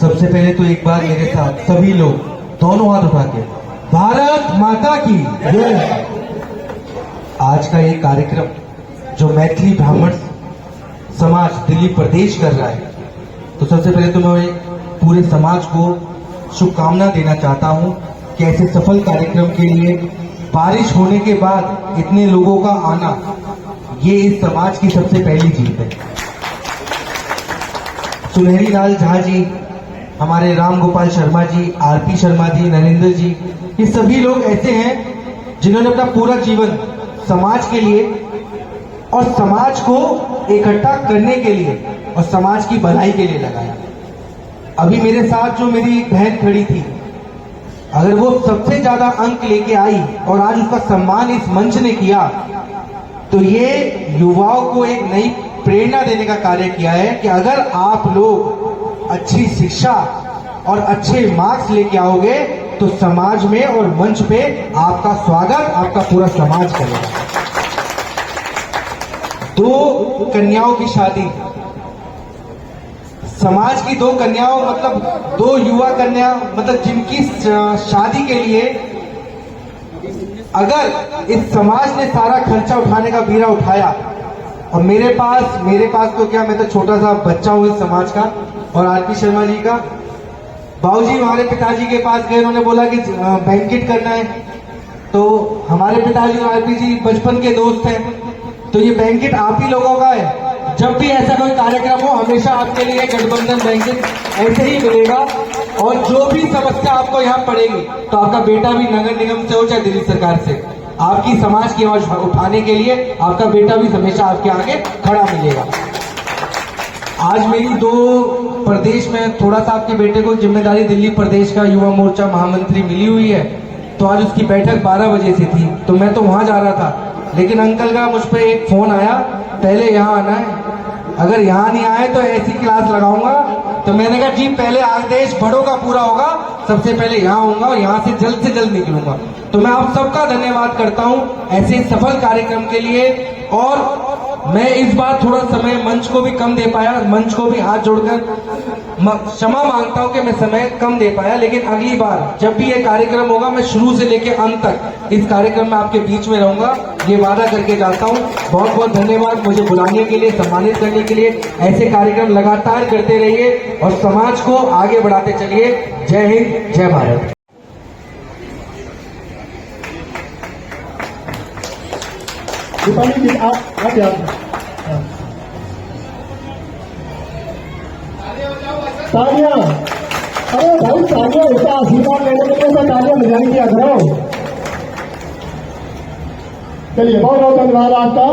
सबसे पहले तो एक बार मेरे साथ सभी लोग दोनों हाथ उठा के भारत माता की जय। आज का ये कार्यक्रम जो मैथिली ब्राह्मण समाज दिल्ली प्रदेश कर रहा है, तो सबसे पहले तो मैं पूरे समाज को शुभकामना देना चाहता हूं कि ऐसे सफल कार्यक्रम के लिए बारिश होने के बाद इतने लोगों का आना, ये इस समाज की सबसे पहली जीत है। सुनहरी लाल झा जी, हमारे राम गोपाल शर्मा जी, आरपी शर्मा जी, नरेंद्र जी, ये सभी लोग ऐसे हैं जिन्होंने अपना पूरा जीवन समाज के लिए और समाज को इकट्ठा करने के लिए और समाज की भलाई के लिए लगाया। अभी मेरे साथ जो मेरी एक बहन खड़ी थी, अगर वो सबसे ज्यादा अंक लेके आई और आज उसका सम्मान इस मंच ने किया, तो ये युवाओं को एक नई प्रेरणा देने का कार्य किया है कि अगर आप लोग अच्छी शिक्षा और अच्छे मार्क्स लेके आओगे तो समाज में और मंच पे आपका स्वागत आपका पूरा समाज करेगा। 2 कन्याओं की शादी, समाज की 2 कन्याओं मतलब 2 युवा कन्या, मतलब जिनकी शादी के लिए अगर इस समाज ने सारा खर्चा उठाने का बीड़ा उठाया, और मेरे पास तो क्या, मैं तो छोटा सा बच्चा हूं इस समाज का। और आरपी शर्मा जी का बाबूजी हमारे पिताजी के पास गए, उन्होंने बोला कि बैंकेट करना है, तो हमारे पिताजी और आरपी जी बचपन के दोस्त हैं, तो ये बैंकेट आप ही लोगों का है। जब भी ऐसा कोई कार्यक्रम हो, हमेशा आपके लिए गठबंधन बैंकेट ऐसे ही मिलेगा। और जो भी समस्या आपको यहाँ पड़ेगी, तो आपका बेटा भी नगर निगम से हो चाहे दिल्ली सरकार से, आपकी समाज की आवाज उठाने के लिए आपका बेटा भी हमेशा आपके आगे खड़ा मिलेगा। आज मेरी 2 प्रदेश में थोड़ा सा आपके बेटे को जिम्मेदारी दिल्ली प्रदेश का युवा मोर्चा महामंत्री मिली हुई है, तो आज उसकी बैठक 12 बजे से थी, तो मैं तो वहां जा रहा था, लेकिन अंकल का मुझ पर एक फोन आया, पहले यहाँ आना है, अगर यहाँ नहीं आए तो ऐसी क्लास लगाऊंगा। तो मैंने कहा जी पहले आदेश बड़ों का पूरा होगा, सबसे पहले यहाँ आऊंगा और यहाँ से जल्द निकलूंगा। तो मैं आप सबका धन्यवाद करता हूँ ऐसे सफल कार्यक्रम के लिए। और मैं इस बार थोड़ा समय मंच को भी कम दे पाया, मंच को भी हाथ जोड़कर क्षमा मांगता हूं कि मैं समय कम दे पाया, लेकिन अगली बार जब भी ये कार्यक्रम होगा, मैं शुरू से लेकर अंत तक इस कार्यक्रम में आपके बीच में रहूंगा, ये वादा करके जाता हूं। बहुत बहुत धन्यवाद मुझे बुलाने के लिए, सम्मानित करने के लिए। ऐसे कार्यक्रम लगातार करते रहिए और समाज को आगे बढ़ाते चलिए। जय हिंद, जय भारत। दीपाली जी आप याद तालियां, अरे भाई तालियां होता आशीर्वाद लेने के लिए तालियां बजाई दिया करो। चलिए बहुत बहुत धन्यवाद आपका।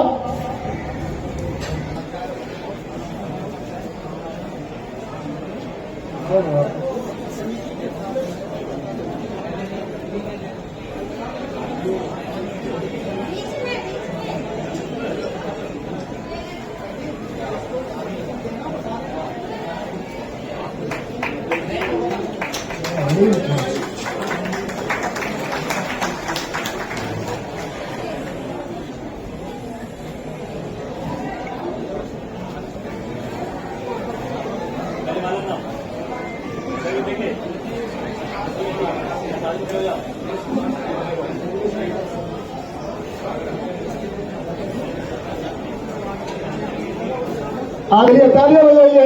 आगे तालियां बजाइए,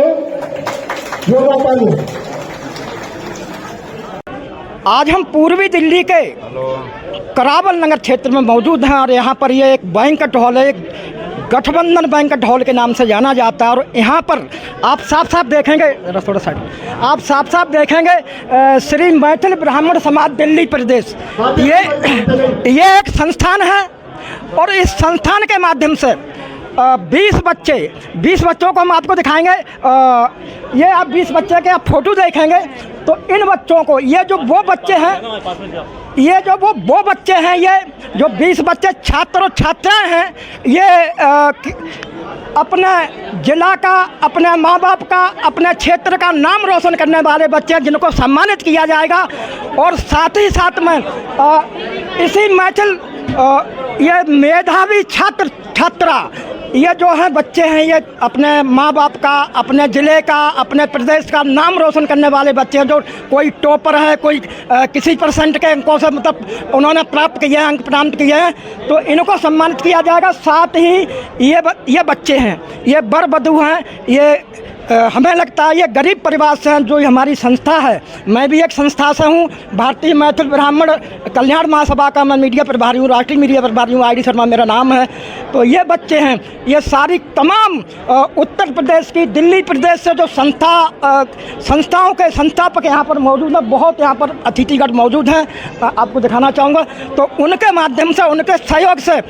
जोरदार तालियां। आज हम पूर्वी दिल्ली के करावल नगर क्षेत्र में मौजूद हैं और यहाँ पर ये एक बैंक्वेट हॉल है, एक गठबंधन बैंक्वेट हॉल के नाम से जाना जाता है। और यहाँ पर आप साफ साफ देखेंगे, थोड़ा साइड, आप साफ साफ देखेंगे श्री मैथिल ब्राह्मण समाज दिल्ली प्रदेश, ये एक संस्थान है। और इस संस्थान के माध्यम से 20 बच्चों को हम आपको दिखाएंगे। ये आप 20 बच्चे के आप फोटो देखेंगे तो इन बच्चों को, ये जो वो बच्चे हैं, ये जो वो बच्चे हैं, ये जो 20 बच्चे छात्र और छात्राएं हैं, ये अपने जिला का, अपने माँ बाप का, अपने क्षेत्र का नाम रोशन करने वाले बच्चे हैं, जिनको सम्मानित किया जाएगा। और साथ ही साथ में इसी मैथिल ये मेधावी छात्रा ये जो है बच्चे हैं, ये अपने माँ बाप का, अपने ज़िले का, अपने प्रदेश का नाम रोशन करने वाले बच्चे हैं। जो कोई टॉपर है, कोई किसी परसेंट के अंकों से मतलब उन्होंने प्राप्त किए हैं, अंक प्राप्त किए हैं, तो इनको सम्मानित किया जाएगा। साथ ही ये बच्चे हैं, ये वर वधू हैं, ये हमें लगता है ये गरीब परिवार से हैं। जो हमारी संस्था है, मैं भी एक संस्था से हूँ, भारतीय मैथिल ब्राह्मण कल्याण महासभा का मैं मीडिया प्रभारी हूँ, राष्ट्रीय मीडिया प्रभारी हूँ, ID शर्मा मेरा नाम है। तो ये बच्चे हैं, ये सारी तमाम उत्तर प्रदेश की, दिल्ली प्रदेश से जो संस्थाओं के संस्थापक यहाँ पर मौजूद हैं, बहुत यहाँ पर अतिथिगण मौजूद हैं, आपको दिखाना चाहूँगा। तो उनके माध्यम से, उनके सहयोग से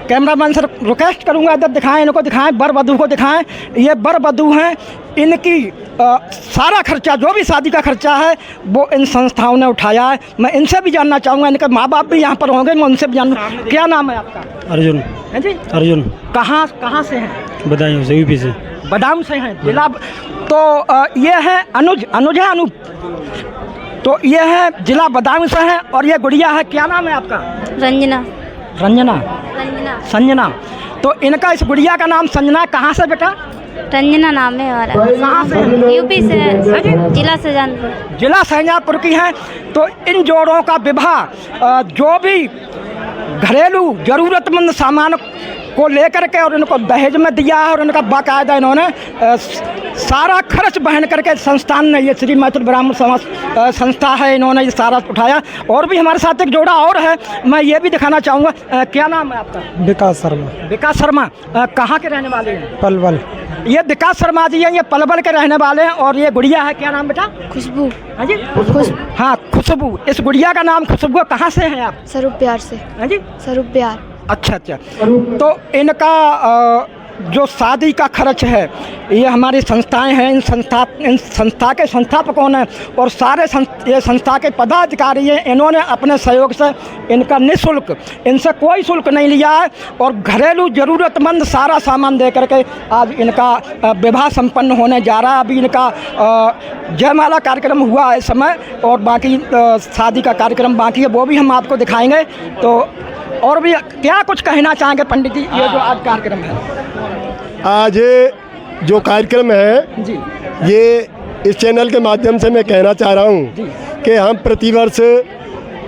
कैमरामैन सर रिक्वेस्ट करूंगा इधर दिखाएं, इनको दिखाएं, वर वधू को दिखाएं। ये वर वधू हैं, इनकी सारा खर्चा, जो भी शादी का खर्चा है वो इन संस्थाओं ने उठाया है। मैं इनसे भी जानना चाहूँगा, इनके माँ बाप भी यहाँ पर होंगे, मैं उनसे भी जानूँ। क्या नाम है आपका? अर्जुन। है जी, अर्जुन। कहाँ से हैं? बदायूं से, यूपी से। बदायूं से हैं जिला। तो ये है अनुज है अनूप। तो ये है जिला बदायूं से हैं, और ये गुड़िया है, क्या नाम है आपका? संजना। तो इनका, इस गुड़िया का नाम संजना। कहाँ से बेटा? रंजना नाम है हमारा। कहाँ से? यूपी से है, जिला शाहजहांपुर। जिला शाहजहांपुर की हैं। तो इन जोड़ों का विवाह जो भी घरेलू जरूरतमंद सामान को लेकर के और इनको दहेज में दिया है, और इनका बाकायदा इन्होंने सारा खर्च बहन करके संस्थान ने, ये श्री मैथिल ब्राह्मण समाज संस्था है, इन्होंने ये सारा उठाया। और भी हमारे साथ एक जोड़ा और है, मैं ये भी दिखाना चाहूँगा। क्या नाम है आपका? विकास शर्मा। विकास शर्मा। कहाँ के रहने वाले हैं? पलवल। ये विकास शर्मा जी हैं, ये पलवल के रहने वाले हैं। और ये गुड़िया है, क्या नाम बेटा? खुशबू। हाँ जी, हाँ खुशबू। इस गुड़िया का नाम खुशबू। कहाँ से हैं आप? स्वरूप बिहार से। हाँ जी, स्वरूप बिहार। अच्छा। तो इनका जो शादी का खर्च है, ये हमारी संस्थाएं हैं, इन संस्था के संस्थापकों ने और सारे ये संस्था के पदाधिकारी हैं, इन्होंने अपने सहयोग से इनका निःशुल्क, इनसे कोई शुल्क नहीं लिया है, और घरेलू ज़रूरतमंद सारा सामान दे करके आज इनका विवाह संपन्न होने जा रहा है। अभी इनका जयमाला कार्यक्रम हुआ है इस समय, और बाकी शादी का कार्यक्रम बाकी है, वो भी हम आपको दिखाएंगे। तो और भी क्या कुछ कहना चाहेंगे पंडित जी, ये जो आज कार्यक्रम है? आज जो कार्यक्रम है जी, ये इस चैनल के माध्यम से मैं कहना चाह रहा हूँ कि हम प्रतिवर्ष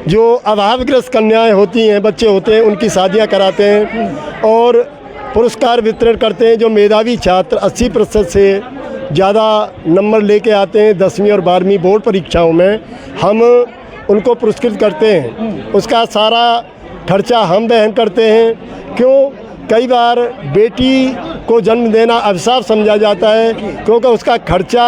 जो अभावग्रस्त कन्याएं होती हैं, बच्चे होते हैं, उनकी शादियाँ कराते हैं और पुरस्कार वितरण करते हैं। जो मेधावी छात्र 80% से ज़्यादा नंबर लेके आते हैं 10वीं और 12वीं बोर्ड परीक्षाओं में, हम उनको पुरस्कृत करते हैं। उसका सारा खर्चा हम वहन करते हैं। क्यों? कई बार बेटी को जन्म देना अभिशाप समझा जाता है, क्योंकि उसका खर्चा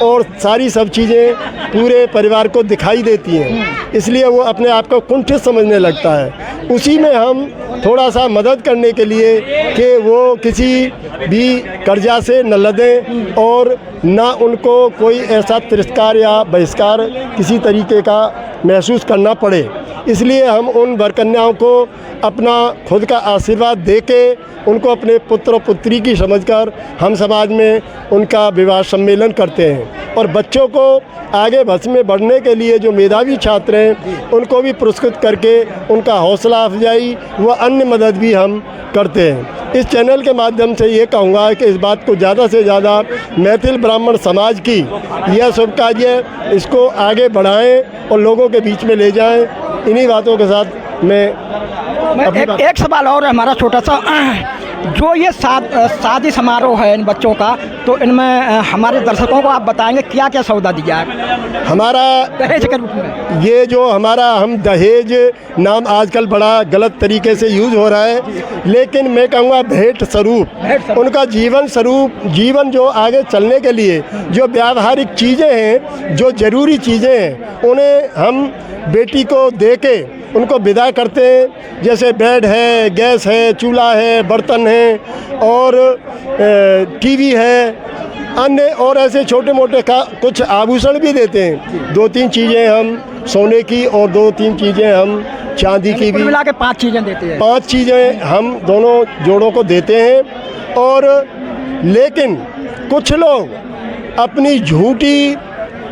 और सारी सब चीज़ें पूरे परिवार को दिखाई देती हैं, इसलिए वो अपने आप को कुंठित समझने लगता है। उसी में हम थोड़ा सा मदद करने के लिए कि वो किसी भी कर्जा से न लदें और ना उनको कोई ऐसा तिरस्कार या बहिष्कार किसी तरीके का महसूस करना पड़े, इसलिए हम उन वर कन्याओं को अपना खुद का आशीर्वाद देके उनको अपने पुत्र और पुत्री की समझकर हम समाज में उनका विवाह सम्मेलन करते हैं। और बच्चों को आगे में बढ़ने के लिए जो मेधावी छात्र हैं उनको भी पुरस्कृत करके उनका हौसला अफजाई व अन्य मदद भी हम करते हैं। इस चैनल के माध्यम से ये कहूँगा कि इस बात को ज़्यादा से ज़्यादा मैथिल ब्राह्मण समाज की यह शुभ कार्य, इसको आगे बढ़ाएं और लोगों के बीच में ले जाएं। इन्हीं बातों के साथ मैं एक सवाल और है हमारा छोटा सा, जो ये शादी समारोह है इन बच्चों का, तो इनमें हमारे दर्शकों को आप बताएंगे क्या क्या सौदा दिया है हमारा दहेज के रूप में? ये जो हमारा, हम दहेज नाम आजकल बड़ा गलत तरीके से यूज़ हो रहा है, लेकिन मैं कहूँगा भेंट स्वरूप, उनका जीवन स्वरूप, जीवन जो आगे चलने के लिए जो व्यावहारिक चीज़ें हैं, जो ज़रूरी चीज़ें हैं, उन्हें हम बेटी को दे के उनको विदा करते हैं। जैसे बेड है, गैस है, चूल्हा है, बर्तन है और टीवी है, अन्य और ऐसे छोटे मोटे का कुछ आभूषण भी देते हैं। 2-3 चीज़ें हम सोने की और 2-3 चीज़ें हम चांदी की भी, मिला के 5 चीज़ें देते हैं। 5 चीज़ें हम दोनों जोड़ों को देते हैं। और लेकिन कुछ लोग अपनी झूठी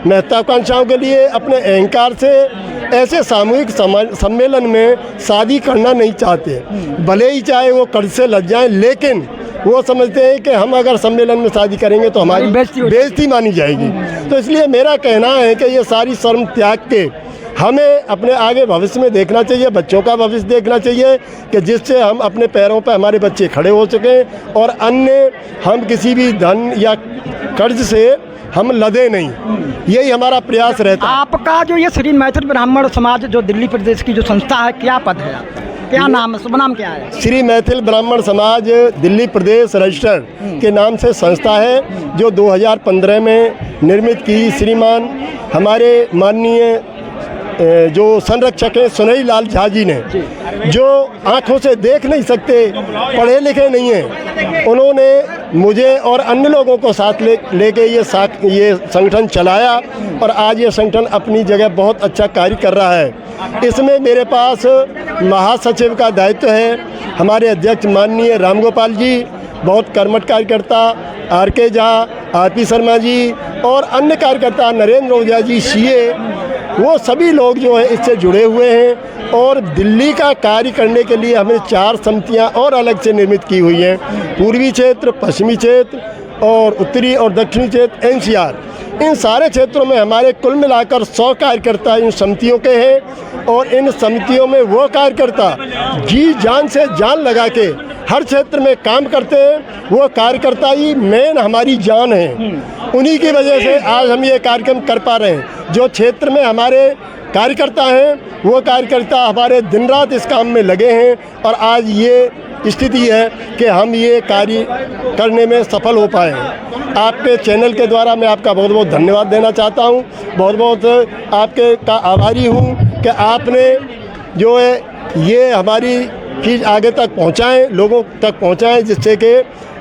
महत्वाकांक्षाओं के लिए, अपने अहंकार से ऐसे सामूहिक सम्मेलन में शादी करना नहीं चाहते, भले ही चाहे वो कर्ज से लग जाए, लेकिन वो समझते हैं कि हम अगर सम्मेलन में शादी करेंगे तो हमारी बेइज्जती मानी जाएगी। तो इसलिए मेरा कहना है कि ये सारी शर्म त्याग के हमें अपने आगे भविष्य में देखना चाहिए, बच्चों का भविष्य देखना चाहिए कि जिससे हम अपने पैरों पर हमारे बच्चे खड़े हो सकें और अन्य हम किसी भी धन या कर्ज से हम लदे नहीं, यही हमारा प्रयास रहता है। आपका जो ये श्री मैथिल ब्राह्मण समाज जो दिल्ली प्रदेश की जो संस्था है, क्या पद है आपका? क्या नाम है, शुभ नाम क्या है? श्री मैथिल ब्राह्मण समाज दिल्ली प्रदेश रजिस्टर्ड के नाम से संस्था है, जो 2015 में निर्मित की श्रीमान हमारे माननीय जो संरक्षक हैं सुनई लाल झा जी ने, जो आँखों से देख नहीं सकते, पढ़े लिखे नहीं हैं, उन्होंने मुझे और अन्य लोगों को साथ लेके ये संगठन चलाया और आज ये संगठन अपनी जगह बहुत अच्छा कार्य कर रहा है। इसमें मेरे पास महासचिव का दायित्व है हमारे अध्यक्ष माननीय रामगोपाल जी, बहुत कर्मठ कार्यकर्ता RK झा, RP शर्मा जी और अन्य कार्यकर्ता नरेंद्र ओझा जी CA, वो सभी लोग जो है इससे जुड़े हुए हैं। और दिल्ली का कार्य करने के लिए हमें 4 समितियां और अलग से निर्मित की हुई हैं, पूर्वी क्षेत्र, पश्चिमी क्षेत्र और उत्तरी और दक्षिणी क्षेत्र NCR। इन सारे क्षेत्रों में हमारे कुल मिलाकर 100 कार्यकर्ता इन समितियों के हैं और इन समितियों में वो कार्यकर्ता जी जान से जान लगा के हर क्षेत्र में काम करते हैं। वो कार्यकर्ता ही मेन हमारी जान है, उन्हीं की वजह से आज हम ये कार्यक्रम कर पा रहे हैं। जो क्षेत्र में हमारे कार्यकर्ता हैं वो कार्यकर्ता हमारे दिन रात इस काम में लगे हैं और आज ये स्थिति है कि हम ये कार्य करने में सफल हो पाए हैं। आपके चैनल के द्वारा मैं आपका बहुत बहुत धन्यवाद देना चाहता हूँ, बहुत बहुत आपके का आभारी हूँ कि आपने जो है ये हमारी चीज़ आगे तक पहुँचाएँ, लोगों तक पहुँचाएँ, जिससे कि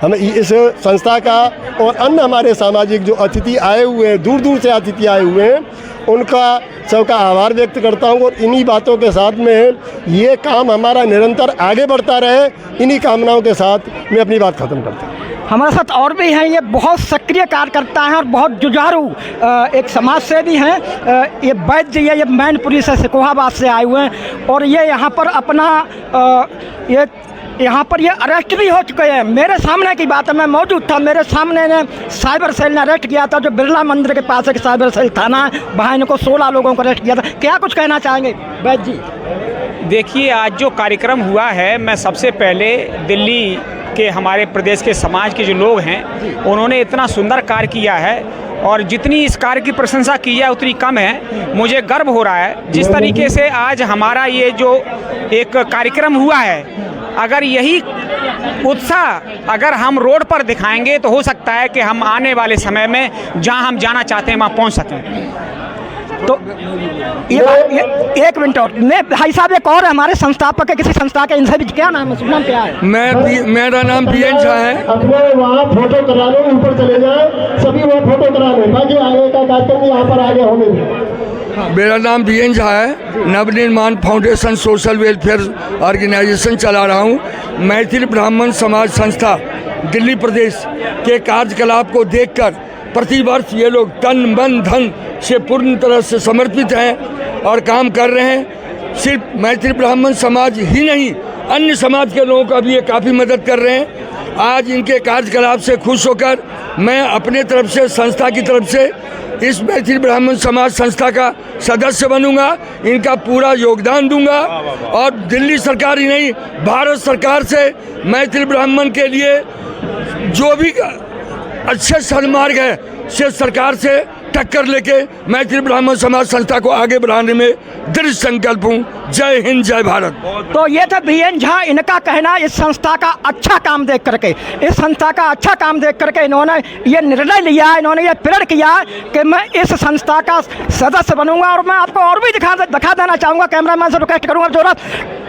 हम इस संस्था का और अन्य हमारे सामाजिक जो अतिथि आए हुए हैं, दूर दूर से अतिथि आए हुए हैं, उनका सबका आभार व्यक्त करता हूं। और इन्हीं बातों के साथ में ये काम हमारा निरंतर आगे बढ़ता रहे, इन्हीं कामनाओं के साथ मैं अपनी बात ख़त्म करता हूँ। हमारे साथ और भी हैं, ये बहुत सक्रिय कार्यकर्ता हैं और बहुत जुझारू एक समाज सेवी हैं। ये वैद्य जी है, ये मैनपुरी से सिकोहाबाद से आए हुए हैं और ये यहाँ पर अपना यहाँ पर ये अरेस्ट भी हो चुके हैं। मेरे सामने की बात है, मैं मौजूद था, मेरे सामने ने साइबर सेल ने अरेस्ट किया था, जो बिरला मंदिर के पास एक साइबर सेल थाना है, वहाँ इनको 16 लोगों को अरेस्ट किया था। क्या कुछ कहना चाहेंगे वैद्य जी? देखिए, आज जो कार्यक्रम हुआ है, मैं सबसे पहले दिल्ली के हमारे प्रदेश के समाज के जो लोग हैं उन्होंने इतना सुंदर कार्य किया है और जितनी इस कार्य की प्रशंसा की है उतनी कम है। मुझे गर्व हो रहा है जिस तरीके से आज हमारा ये जो एक कार्यक्रम हुआ है, अगर यही उत्साह अगर हम रोड पर दिखाएंगे तो हो सकता है कि हम आने वाले समय में जहां हम जाना चाहते हैं वहां पहुंच सकें। तो ये एक मिनट और, मैं भाई साहब एक और हमारे संस्थापक है किसी संस्था के, इनसे भी क्या नाम है, शुभ नाम क्या है? मेरा नाम BN झा है। अपने वहाँ फोटो करा लो, ऊपर चले जाए, सभी वहाँ फोटो करा लो, बाकी आगे का कार्यक्रम यहाँ पर आगे होने दें। मेरा नाम BN झा है, Navnirman foundation social welfare organisation चला रहा हूँ। मैथिल ब्राह्मण समाज संस्था दिल्ली प्रदेश के कार्यकलाप को देखकर प्रतिवर्ष ये लोग तन मन धन से पूर्ण तरह से समर्पित हैं और काम कर रहे हैं। सिर्फ मैथिल ब्राह्मण समाज ही नहीं, अन्य समाज के लोगों का भी ये काफ़ी मदद कर रहे हैं। आज इनके कार्यकलाप से खुश होकर मैं अपने तरफ से, संस्था की तरफ से इस मैथिल ब्राह्मण समाज संस्था का सदस्य बनूंगा, इनका पूरा योगदान दूंगा और दिल्ली सरकार ही नहीं, भारत सरकार से मैथिल ब्राह्मण के लिए जो भी अच्छे सन्मार्ग है से सरकार से टक्कर लेके मैथिल ब्राह्मण समाज संस्था को आगे बढ़ाने में दृढ़ संकल्प हूँ। जय हिंद, जय भारत। तो ये था BN झा, इनका कहना इस संस्था का अच्छा काम देख करके, इस संस्था का अच्छा काम देख करके इन्होंने ये निर्णय लिया, इन्होंने ये प्रण किया कि मैं इस संस्था का सदस्य बनूंगा। और मैं आपको और भी दिखा देना चाहूँगा, कैमरामैन से रिक्वेस्ट करूँगा जो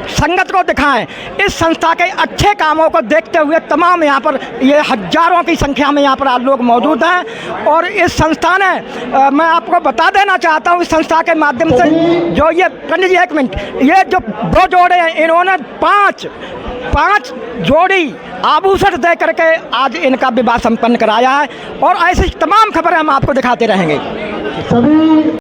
संगत को दिखाएं इस संस्था के अच्छे कामों को देखते हुए। तमाम यहाँ पर ये हजारों की संख्या में यहाँ पर आज लोग मौजूद हैं और इस संस्था ने मैं आपको बता देना चाहता हूँ, इस संस्था के माध्यम से जो ये पंडित जी एक मिनट, ये जो 2 जोड़े हैं इन्होंने 5 जोड़ी आभूषण दे करके आज इनका विवाह संपन्न कराया है और ऐसी तमाम खबरें हम आपको दिखाते रहेंगे। सभी